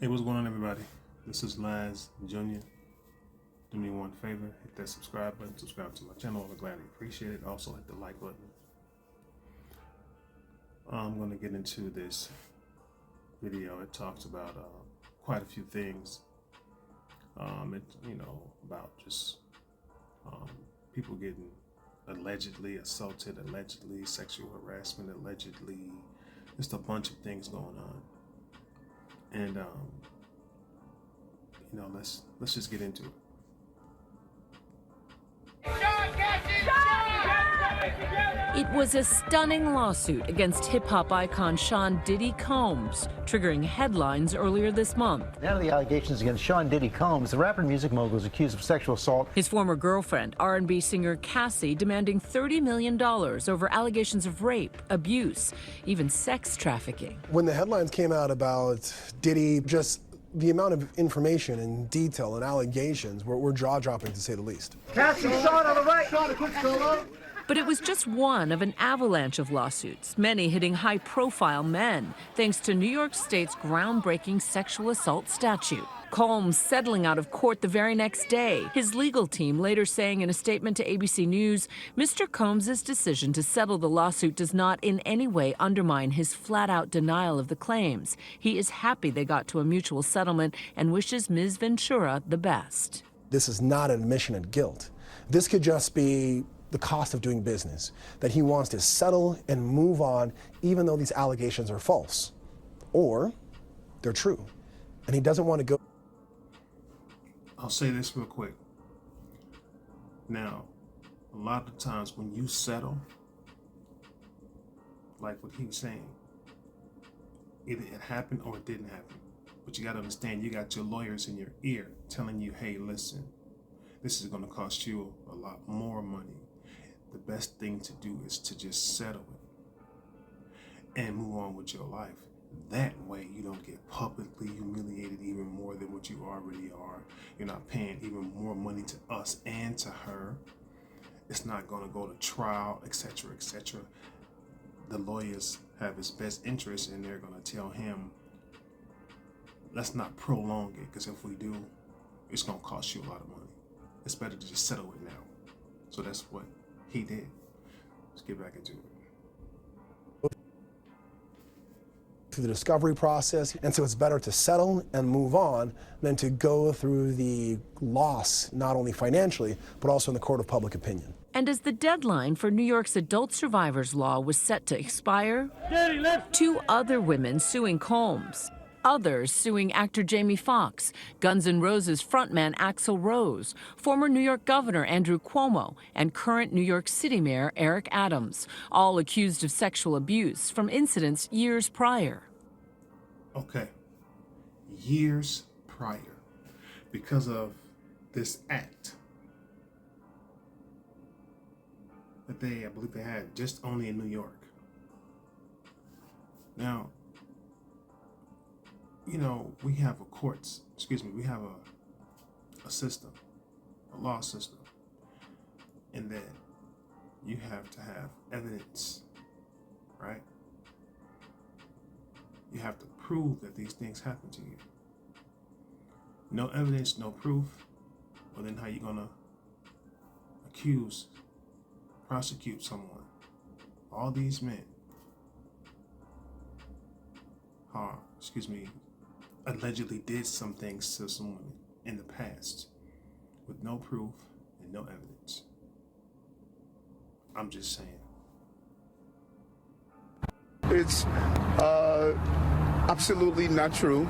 Hey, what's going on, everybody? This is Laz Jr. Do me one favor, hit that subscribe button, subscribe to my channel. I would gladly appreciate it. Also, hit the like button. I'm going to get into this video. It talks about quite a few things. About just people getting allegedly assaulted, allegedly sexual harassment, allegedly just a bunch of things going on. And let's just get into it. It was a stunning lawsuit against hip-hop icon Sean Diddy Combs, triggering headlines earlier this month. Now to the allegations against Sean Diddy Combs. The rapper and music mogul is accused of sexual assault. His former girlfriend, R&B singer Cassie, demanding $30 million over allegations of rape, abuse, even sex trafficking. When the headlines came out about Diddy, just the amount of information and detail and allegations were jaw-dropping, to say the least. Cassie, Sean on the right. Sean, a quick solo. But it was just one of an avalanche of lawsuits, many hitting high-profile men, thanks to New York State's groundbreaking sexual assault statute. Combs settling out of court the very next day. His legal team later saying in a statement to ABC News, Mr. Combs' decision to settle the lawsuit does not in any way undermine his flat-out denial of the claims. He is happy they got to a mutual settlement and wishes Ms. Ventura the best. This is not an admission of guilt. This could just be the cost of doing business, that he wants to settle and move on even though these allegations are false, or they're true, and he doesn't want to go. I'll say this real quick. Now, a lot of times when you settle, like what he was saying, either it happened or it didn't happen. But you got to understand, you got your lawyers in your ear telling you, hey, listen, this is going to cost you a lot more money. The best thing to do is to just settle it and move on with your life. That way you don't get publicly humiliated even more than what you already are. You're not paying even more money to us and to her. It's not going to go to trial, etc., etc. The lawyers have his best interest, and they're going to tell him, let's not prolong it, because if we do, it's going to cost you a lot of money. It's better to just settle it now. So that's what he did. Let's get back into it. Through the discovery process, and so it's better to settle and move on than to go through the loss, not only financially, but also in the court of public opinion. And as the deadline for New York's adult survivors law was set to expire, two other women suing Combs. Others suing actor Jamie Foxx, Guns N' Roses frontman Axl Rose, former New York Governor Andrew Cuomo, and current New York City Mayor Eric Adams, all accused of sexual abuse from incidents years prior. Okay, years prior, because of this act that I believe they had just only in New York. Now, we have we have a system, a law system, and that you have to have evidence, right? You have to prove that these things happen to you. No evidence, no proof. Well, then how you gonna prosecute someone? All these men allegedly did some things to some women in the past with no proof and no evidence. I'm just saying. It's absolutely not true.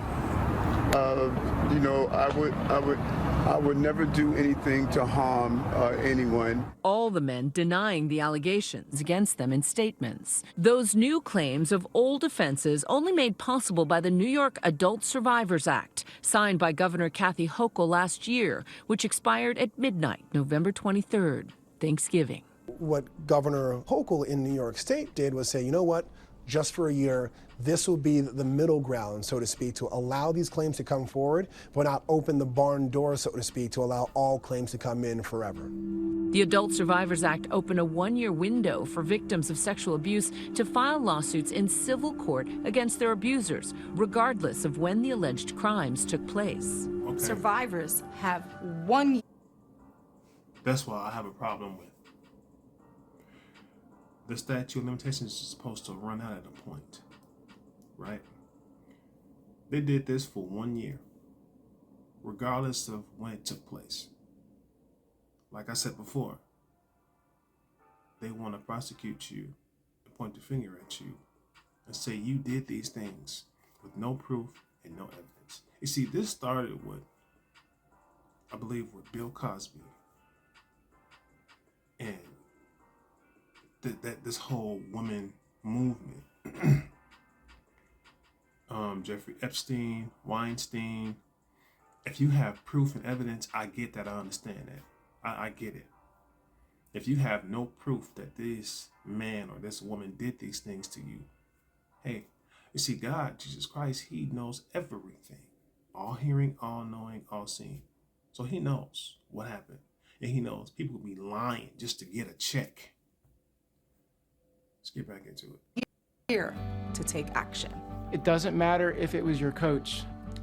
I would never do anything to harm anyone. All the men denying the allegations against them in statements. Those new claims of old offenses only made possible by the New York Adult Survivors Act, signed by Governor Kathy Hochul last year, which expired at midnight, November 23rd, Thanksgiving. What Governor Hochul in New York State did was say, you know what? just for a year, this will be the middle ground, so to speak, to allow these claims to come forward, but not open the barn door, so to speak, to allow all claims to come in forever. The Adult Survivors Act opened a one-year window for victims of sexual abuse to file lawsuits in civil court against their abusers, regardless of when the alleged crimes took place. Okay. Survivors have 1 year. That's why I have a problem with the statute of limitations is supposed to run out at a point, right? They did this for 1 year, regardless of when it took place. Like I said before, they want to prosecute you and point the finger at you and say you did these things with no proof and no evidence. You see, this started with, I believe, with Bill Cosby and this whole woman movement. Jeffrey Epstein, Weinstein. If you have proof and evidence, I get that. I understand that. I get it. If you have no proof that this man or this woman did these things to you, hey, you see, God, Jesus Christ, he knows everything. All hearing, all knowing, all seeing. So he knows what happened. And he knows people will be lying just to get a check. Let's get back into it. Here to take action. It doesn't matter if it was your coach,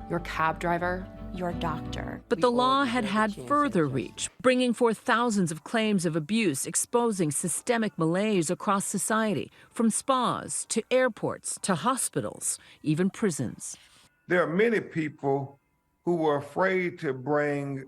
your cab driver, your doctor. But the law had further reach, bringing forth thousands of claims of abuse, exposing systemic malaise across society, from spas to airports to hospitals, even prisons. There are many people who were afraid to bring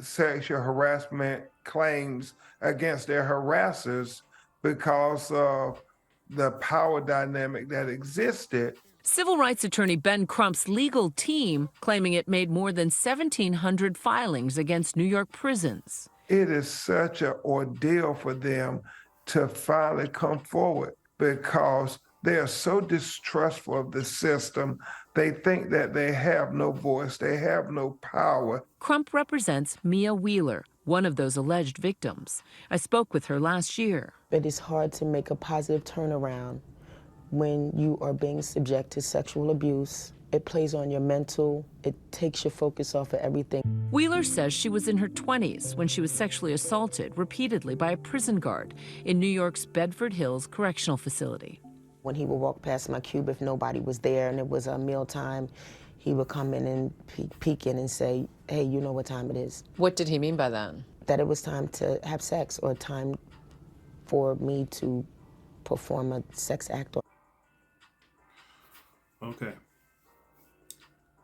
sexual harassment claims against their harassers because of the power dynamic that existed. Civil rights attorney Ben Crump's legal team claiming it made more than 1,700 filings against New York prisons. It is such an ordeal for them to finally come forward because they are so distrustful of the system. They think that they have no voice, they have no power. Crump represents Mia Wheeler, one of those alleged victims. I spoke with her last year. It is hard to make a positive turnaround when you are being subject to sexual abuse. It plays on your mental, it takes your focus off of everything. Wheeler says she was in her 20s when she was sexually assaulted repeatedly by a prison guard in New York's Bedford Hills Correctional Facility. When he would walk past my cube, if nobody was there and it was a mealtime, he would come in and peek in and say, hey, you know what time it is. What did he mean by that? That it was time to have sex or time for me to perform a sex act. Okay.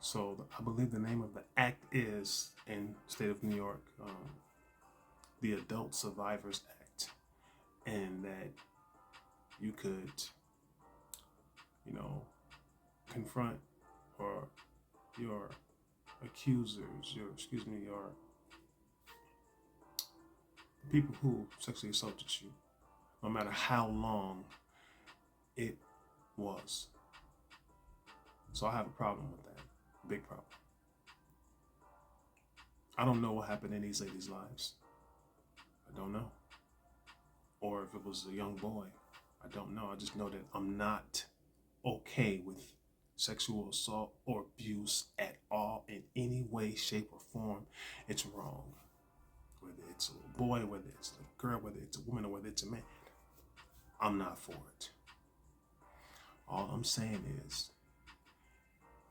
So I believe the name of the act is, in the state of New York, the Adult Survivors Act. And that you could, confront or your accusers, your people who sexually assaulted you, no matter how long it was. So I have a problem with that, big problem. I don't know what happened in these ladies' lives. I don't know. Or if it was a young boy, I don't know. I just know that I'm not okay with sexual assault or abuse at all in any way, shape, or form. It's wrong. Whether it's a boy, whether it's a girl, whether it's a woman, or whether it's a man, I'm not for it. All I'm saying is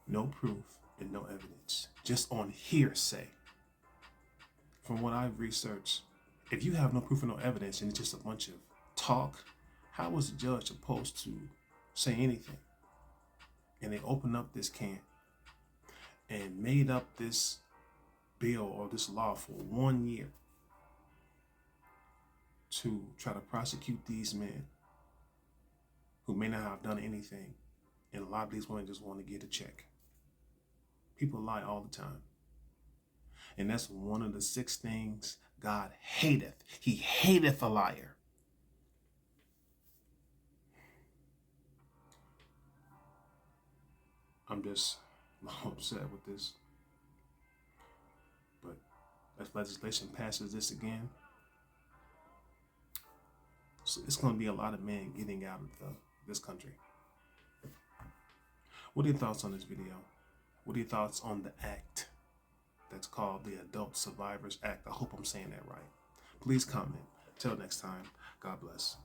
no proof and no evidence, just on hearsay. From what I've researched, if you have no proof and no evidence and it's just a bunch of talk, how is the judge supposed to say anything? And they opened up this can and made up this bill or this law for 1 year to try to prosecute these men who may not have done anything. And a lot of these women just want to get a check. People lie all the time. And that's one of the 6 things God hateth. He hateth a liar. I'm just upset with this. But if legislation passes this again, so it's going to be a lot of men getting out of this country. What are your thoughts on this video? What are your thoughts on the act that's called the Adult Survivors Act? I hope I'm saying that right. Please comment. Till next time, God bless.